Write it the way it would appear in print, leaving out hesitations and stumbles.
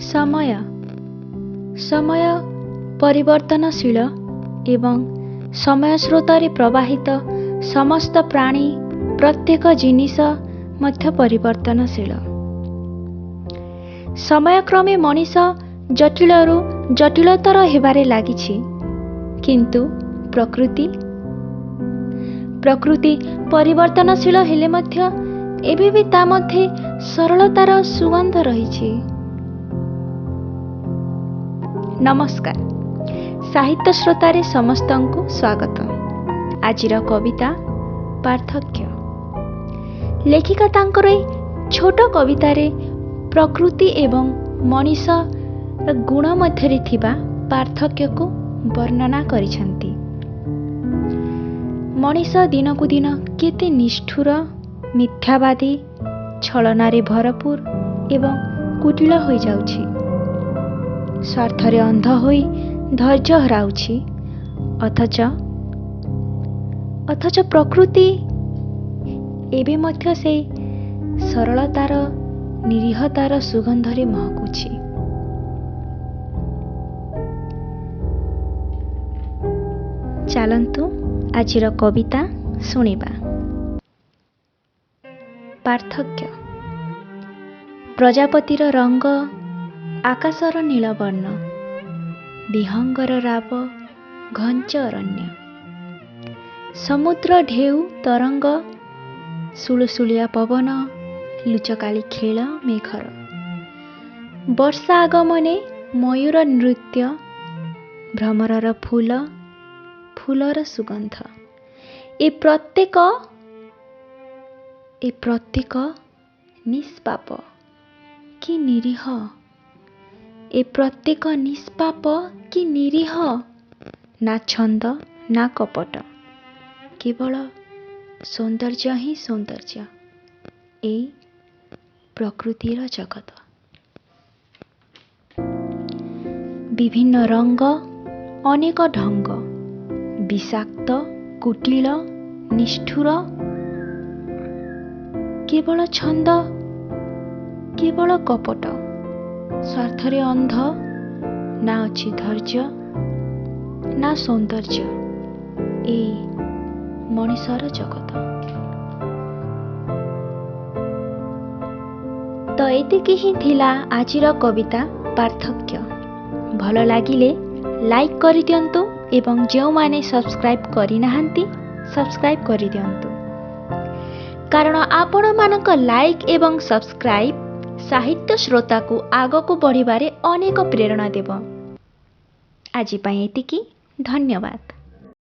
समय समय परिवर्तनशील एवं समय स्रोतरे प्रवाहित समस्त प्राणी प्रत्येक जिनिस मध्य परिवर्तनशील। समयक्रमे मनीष जटिलरू जटिलतर हेबारे लागिछि, किंतु प्रकृति परिवर्तनशील हेले मध्य एबे भी ता मध्ये सरलतार सुगंध रहिछि। नमस्कार, साहित्य श्रोतारे समस्तंकु स्वागत। आजिर कविता पार्थक्य। लेखिका तांकर छोट कवितारे प्रकृति एवं मनीष गुण मध्यरे थिबा पार्थक्य को वर्णना करिसंती। मनीष दिनकु दिन केते निष्ठुर, मिथ्यावादी, छलनारे भरपूर एवं कुटिल होई जाउछि। स्वार्थरे अंध होई धैर्य हराउछि। अथच प्रकृति एबे मध्य से सरलतार निरीहतार सुगंधरे महकुछि। चलंतु आजिर कविता सुनिबा। पार्थक्य। प्रजापतिर रंग आकाशर नीलवर्ण, विहंगर राव घंच अरण्य। समुद्र ढेउ तरंग, सुलुसुलिया पवन, लुचकाली खेल मेघर। वर्षा आगमने मयूर नृत्य, भ्रमरर फूल फूलर सुगंध। ए प्रत्येक निष्पाप कि निरीह। ए प्रत्येक निष्पाप कि निरीह। ना छंद ना कपट, केवल सौंदर्य ही सौंदर्य। ए प्रकृतिर जगत। विभिन्न रंग, अनेक ढंग, विषाक्त, कुटिल, निष्ठुर। केवल छंद, केवल कपट। स्वार्थरे अंध, ना अछि धैर्य ना सौंदर्य। ए मनीषर जगत। तो एतिकी ही थिला आजिर कविता पार्थक्य। भल लागिले लाइक करि दियंतु एवं जो माने सब्सक्राइब करि नाहंती सब्सक्राइब करि दियंतु, कारण आपण मानक लाइक एवं सब्सक्राइब साहित्य श्रोता को आग को बढ़िबारे अनेक प्रेरणा देव। आजि पई एतिकी। धन्यवाद।